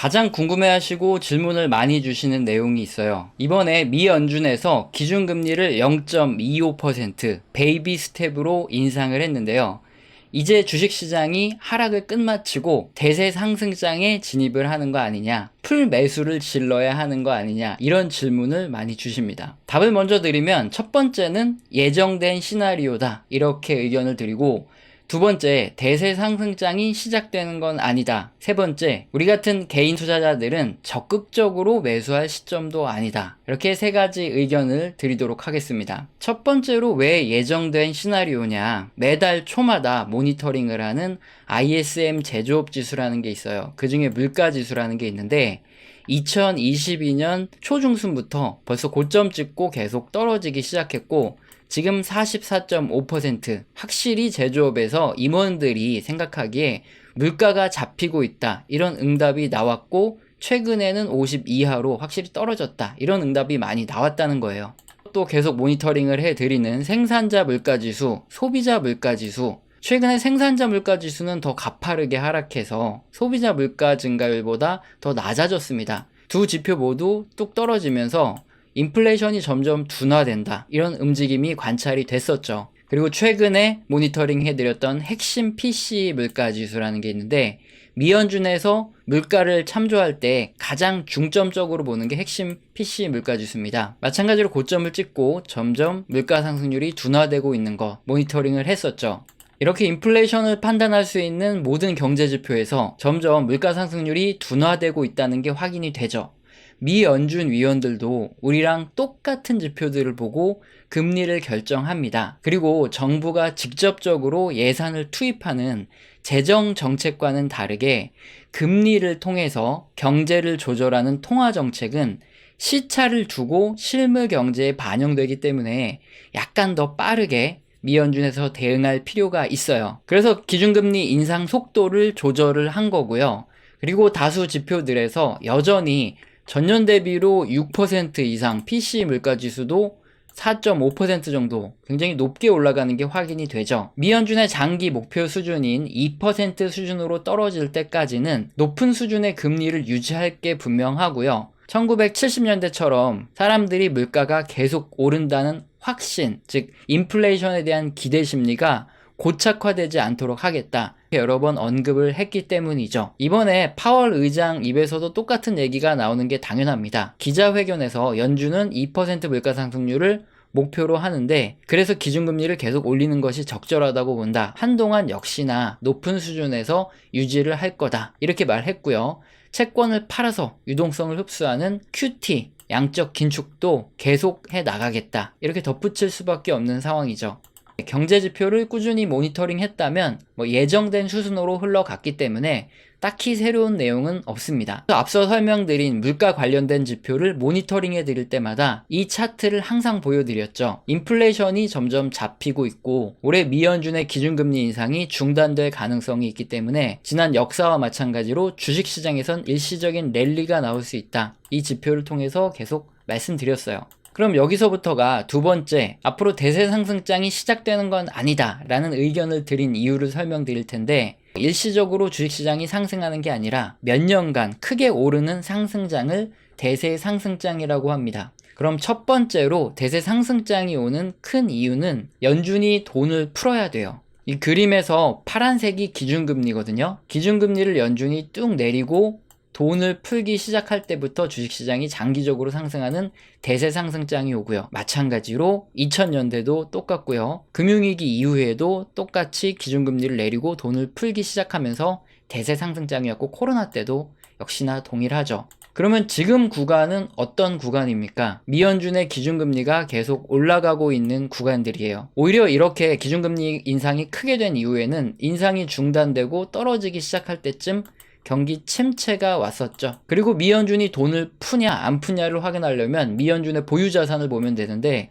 가장 궁금해하시고 질문을 많이 주시는 내용이 있어요. 이번에 미 연준에서 기준금리를 0.25% 베이비 스텝으로 인상을 했는데요. 이제 주식시장이 하락을 끝마치고 대세 상승장에 진입을 하는 거 아니냐, 풀 매수를 질러야 하는 거 아니냐, 이런 질문을 많이 주십니다. 답을 먼저 드리면 첫 번째는 예정된 시나리오다, 이렇게 의견을 드리고, 두 번째, 대세 상승장이 시작되는 건 아니다. 세 번째, 우리 같은 개인 투자자들은 적극적으로 매수할 시점도 아니다. 이렇게 세 가지 의견을 드리도록 하겠습니다. 첫 번째로 왜 예정된 시나리오냐? 매달 초마다 모니터링을 하는 ISM 제조업 지수라는 게 있어요. 그 중에 물가 지수라는 게 있는데 2022년 초중순부터 벌써 고점 찍고 계속 떨어지기 시작했고 지금 44.5%, 확실히 제조업에서 임원들이 생각하기에 물가가 잡히고 있다, 이런 응답이 나왔고 최근에는 50 이하로 확실히 떨어졌다, 이런 응답이 많이 나왔다는 거예요. 또 계속 모니터링을 해드리는 생산자 물가지수, 소비자 물가지수, 최근에 생산자 물가지수는 더 가파르게 하락해서 소비자 물가 증가율보다 더 낮아졌습니다. 두 지표 모두 뚝 떨어지면서 인플레이션이 점점 둔화된다, 이런 움직임이 관찰이 됐었죠. 그리고 최근에 모니터링 해드렸던 핵심 PC 물가지수라는 게 있는데 미연준에서 물가를 참조할 때 가장 중점적으로 보는 게 핵심 PC 물가지수입니다. 마찬가지로 고점을 찍고 점점 물가 상승률이 둔화되고 있는 거 모니터링을 했었죠. 이렇게 인플레이션을 판단할 수 있는 모든 경제 지표에서 점점 물가 상승률이 둔화되고 있다는 게 확인이 되죠. 미 연준 위원들도 우리랑 똑같은 지표들을 보고 금리를 결정합니다. 그리고 정부가 직접적으로 예산을 투입하는 재정 정책과는 다르게 금리를 통해서 경제를 조절하는 통화 정책은 시차를 두고 실물 경제에 반영되기 때문에 약간 더 빠르게 미 연준에서 대응할 필요가 있어요. 그래서 기준금리 인상 속도를 조절을 한 거고요. 그리고 다수 지표들에서 여전히 전년 대비로 6% 이상 PC 물가지수도 4.5% 정도 굉장히 높게 올라가는 게 확인이 되죠. 미연준의 장기 목표 수준인 2% 수준으로 떨어질 때까지는 높은 수준의 금리를 유지할 게 분명하고요. 1970년대처럼 사람들이 물가가 계속 오른다는 확신, 즉 인플레이션에 대한 기대 심리가 고착화되지 않도록 하겠다, 여러 번 언급을 했기 때문이죠. 이번에 파월 의장 입에서도 똑같은 얘기가 나오는 게 당연합니다. 기자회견에서 연준은 2% 물가 상승률을 목표로 하는데 그래서 기준금리를 계속 올리는 것이 적절하다고 본다. 한동안 역시나 높은 수준에서 유지를 할 거다, 이렇게 말했고요. 채권을 팔아서 유동성을 흡수하는 QT, 양적 긴축도 계속 해 나가겠다, 이렇게 덧붙일 수밖에 없는 상황이죠. 경제 지표를 꾸준히 모니터링 했다면 예정된 수준으로 흘러갔기 때문에 딱히 새로운 내용은 없습니다. 앞서 설명드린 물가 관련된 지표를 모니터링 해드릴 때마다 이 차트를 항상 보여드렸죠. 인플레이션이 점점 잡히고 있고 올해 미연준의 기준금리 인상이 중단될 가능성이 있기 때문에 지난 역사와 마찬가지로 주식시장에선 일시적인 랠리가 나올 수 있다, 이 지표를 통해서 계속 말씀드렸어요. 그럼 여기서부터가 두 번째, 앞으로 대세 상승장이 시작되는 건 아니다 라는 의견을 드린 이유를 설명드릴 텐데 일시적으로 주식시장이 상승하는 게 아니라 몇 년간 크게 오르는 상승장을 대세 상승장이라고 합니다. 그럼 첫 번째로 대세 상승장이 오는 큰 이유는 연준이 돈을 풀어야 돼요. 이 그림에서 파란색이 기준금리거든요. 기준금리를 연준이 뚝 내리고 돈을 풀기 시작할 때부터 주식시장이 장기적으로 상승하는 대세 상승장이 오고요. 마찬가지로 2000년대도 똑같고요. 금융위기 이후에도 똑같이 기준금리를 내리고 돈을 풀기 시작하면서 대세 상승장이었고 코로나 때도 역시나 동일하죠. 그러면 지금 구간은 어떤 구간입니까? 미연준의 기준금리가 계속 올라가고 있는 구간들이에요. 오히려 이렇게 기준금리 인상이 크게 된 이후에는 인상이 중단되고 떨어지기 시작할 때쯤 경기 침체가 왔었죠. 그리고 미연준이 돈을 푸냐 안 푸냐를 확인하려면 미연준의 보유자산을 보면 되는데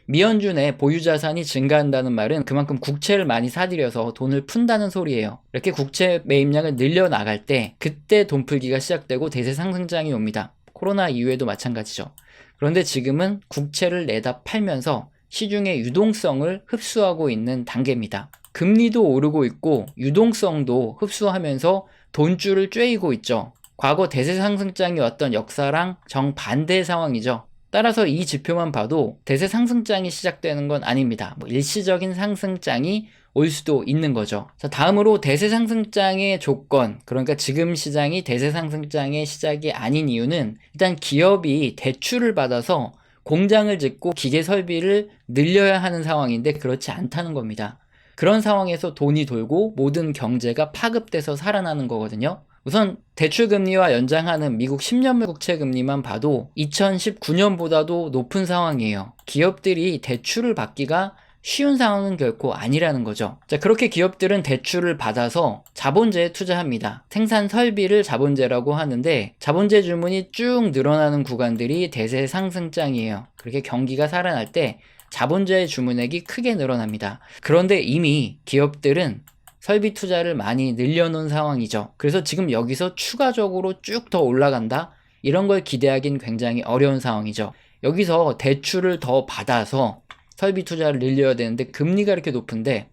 미연준의 보유자산이 증가한다는 말은 그만큼 국채를 많이 사들여서 돈을 푼다는 소리예요. 이렇게 국채 매입량을 늘려나갈 때 그때 돈 풀기가 시작되고 대세 상승장이 옵니다. 코로나 이후에도 마찬가지죠. 그런데 지금은 국채를 내다 팔면서 시중의 유동성을 흡수하고 있는 단계입니다. 금리도 오르고 있고 유동성도 흡수하면서 돈줄을 쬐이고 있죠. 과거 대세 상승장이 왔던 역사랑 정반대의 상황이죠. 따라서 이 지표만 봐도 대세 상승장이 시작되는 건 아닙니다. 일시적인 상승장이 올 수도 있는 거죠. 자, 다음으로 대세 상승장의 조건, 그러니까 지금 시장이 대세 상승장의 시작이 아닌 이유는 일단 기업이 대출을 받아서 공장을 짓고 기계 설비를 늘려야 하는 상황인데 그렇지 않다는 겁니다. 그런 상황에서 돈이 돌고 모든 경제가 파급돼서 살아나는 거거든요. 우선 대출금리와 연장하는 미국 10년물 국채금리만 봐도 2019년보다도 높은 상황이에요. 기업들이 대출을 받기가 쉬운 상황은 결코 아니라는 거죠. 자, 그렇게 기업들은 대출을 받아서 자본재에 투자합니다. 생산 설비를 자본재라고 하는데 자본재 주문이 쭉 늘어나는 구간들이 대세 상승장이에요. 그렇게 경기가 살아날 때 자본재의 주문액이 크게 늘어납니다. 그런데 이미 기업들은 설비 투자를 많이 늘려놓은 상황이죠. 그래서 지금 여기서 추가적으로 쭉 더 올라간다? 이런 걸 기대하긴 굉장히 어려운 상황이죠. 여기서 대출을 더 받아서 설비 투자를 늘려야 되는데 금리가 이렇게 높은데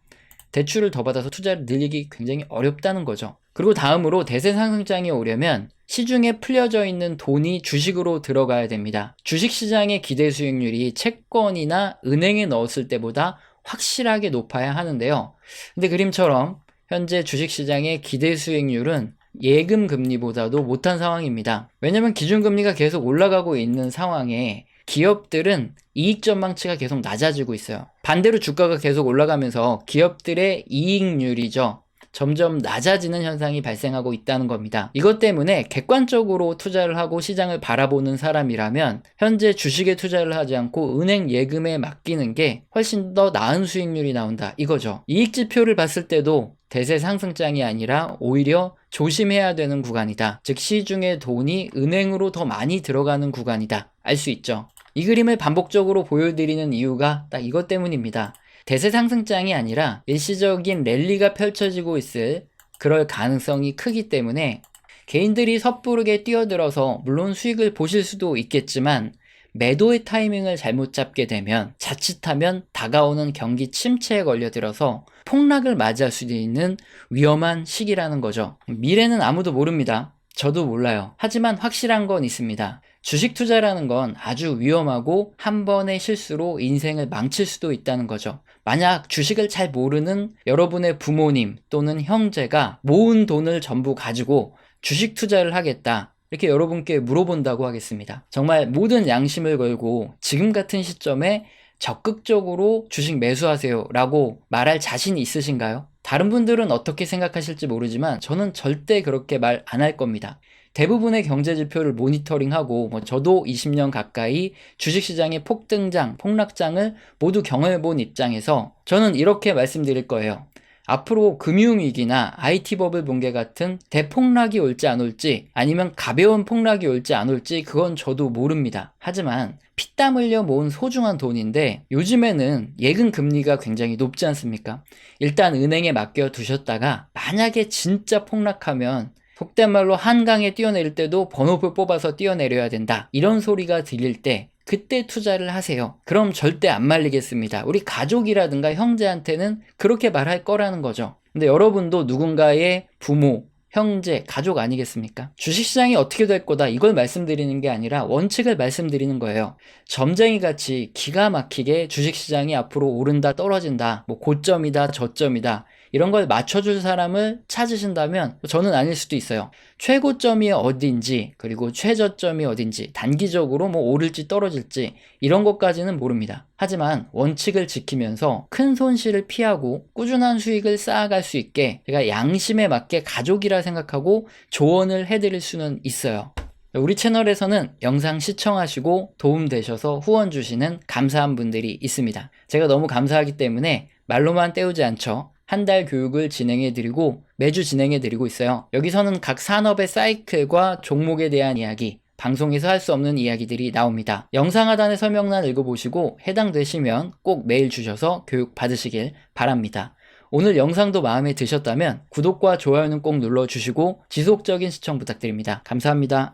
대출을 더 받아서 투자를 늘리기 굉장히 어렵다는 거죠. 그리고 다음으로 대세 상승장이 오려면 시중에 풀려져 있는 돈이 주식으로 들어가야 됩니다. 주식시장의 기대 수익률이 채권이나 은행에 넣었을 때보다 확실하게 높아야 하는데요. 근데 그림처럼 현재 주식시장의 기대 수익률은 예금 금리보다도 못한 상황입니다. 왜냐면 기준금리가 계속 올라가고 있는 상황에 기업들은 이익 전망치가 계속 낮아지고 있어요. 반대로 주가가 계속 올라가면서 기업들의 이익률이죠. 점점 낮아지는 현상이 발생하고 있다는 겁니다. 이것 때문에 객관적으로 투자를 하고 시장을 바라보는 사람이라면 현재 주식에 투자를 하지 않고 은행 예금에 맡기는 게 훨씬 더 나은 수익률이 나온다 이거죠. 이익 지표를 봤을 때도 대세 상승장이 아니라 오히려 조심해야 되는 구간이다. 즉 시중에 돈이 은행으로 더 많이 들어가는 구간이다. 알 수 있죠. 이 그림을 반복적으로 보여드리는 이유가 딱 이것 때문입니다. 대세 상승장이 아니라 일시적인 랠리가 펼쳐지고 있을 그럴 가능성이 크기 때문에 개인들이 섣부르게 뛰어들어서 물론 수익을 보실 수도 있겠지만 매도의 타이밍을 잘못 잡게 되면 자칫하면 다가오는 경기 침체에 걸려들어서 폭락을 맞이할 수도 있는 위험한 시기라는 거죠. 미래는 아무도 모릅니다. 저도 몰라요. 하지만 확실한 건 있습니다. 주식 투자라는 건 아주 위험하고 한 번의 실수로 인생을 망칠 수도 있다는 거죠. 만약 주식을 잘 모르는 여러분의 부모님 또는 형제가 모은 돈을 전부 가지고 주식 투자를 하겠다 이렇게 여러분께 물어본다고 하겠습니다. 정말 모든 양심을 걸고 지금 같은 시점에 적극적으로 주식 매수하세요 라고 말할 자신이 있으신가요? 다른 분들은 어떻게 생각하실지 모르지만 저는 절대 그렇게 말 안 할 겁니다. 대부분의 경제지표를 모니터링하고 저도 20년 가까이 주식시장의 폭등장, 폭락장을 모두 경험해본 입장에서 저는 이렇게 말씀드릴 거예요. 앞으로 금융위기나 IT버블 붕괴 같은 대폭락이 올지 안 올지 아니면 가벼운 폭락이 올지 안 올지 그건 저도 모릅니다. 하지만 피땀 흘려 모은 소중한 돈인데 요즘에는 예금 금리가 굉장히 높지 않습니까? 일단 은행에 맡겨 두셨다가 만약에 진짜 폭락하면 속된 말로 한강에 뛰어내릴 때도 번호표 뽑아서 뛰어내려야 된다. 이런 소리가 들릴 때 그때 투자를 하세요. 그럼 절대 안 말리겠습니다. 우리 가족이라든가 형제한테는 그렇게 말할 거라는 거죠. 근데 여러분도 누군가의 부모, 형제, 가족 아니겠습니까? 주식시장이 어떻게 될 거다 이걸 말씀드리는 게 아니라 원칙을 말씀드리는 거예요. 점쟁이 같이 기가 막히게 주식시장이 앞으로 오른다 떨어진다 고점이다 저점이다 이런 걸 맞춰줄 사람을 찾으신다면 저는 아닐 수도 있어요. 최고점이 어딘지 그리고 최저점이 어딘지 단기적으로 오를지 떨어질지 이런 것까지는 모릅니다. 하지만 원칙을 지키면서 큰 손실을 피하고 꾸준한 수익을 쌓아갈 수 있게 제가 양심에 맞게 가족이라 생각하고 조언을 해드릴 수는 있어요. 우리 채널에서는 영상 시청하시고 도움되셔서 후원 주시는 감사한 분들이 있습니다. 제가 너무 감사하기 때문에 말로만 때우지 않죠. 한 달 교육을 진행해드리고 매주 진행해드리고 있어요. 여기서는 각 산업의 사이클과 종목에 대한 이야기, 방송에서 할 수 없는 이야기들이 나옵니다. 영상 하단의 설명란 읽어보시고 해당되시면 꼭 메일 주셔서 교육 받으시길 바랍니다. 오늘 영상도 마음에 드셨다면 구독과 좋아요는 꼭 눌러주시고 지속적인 시청 부탁드립니다. 감사합니다.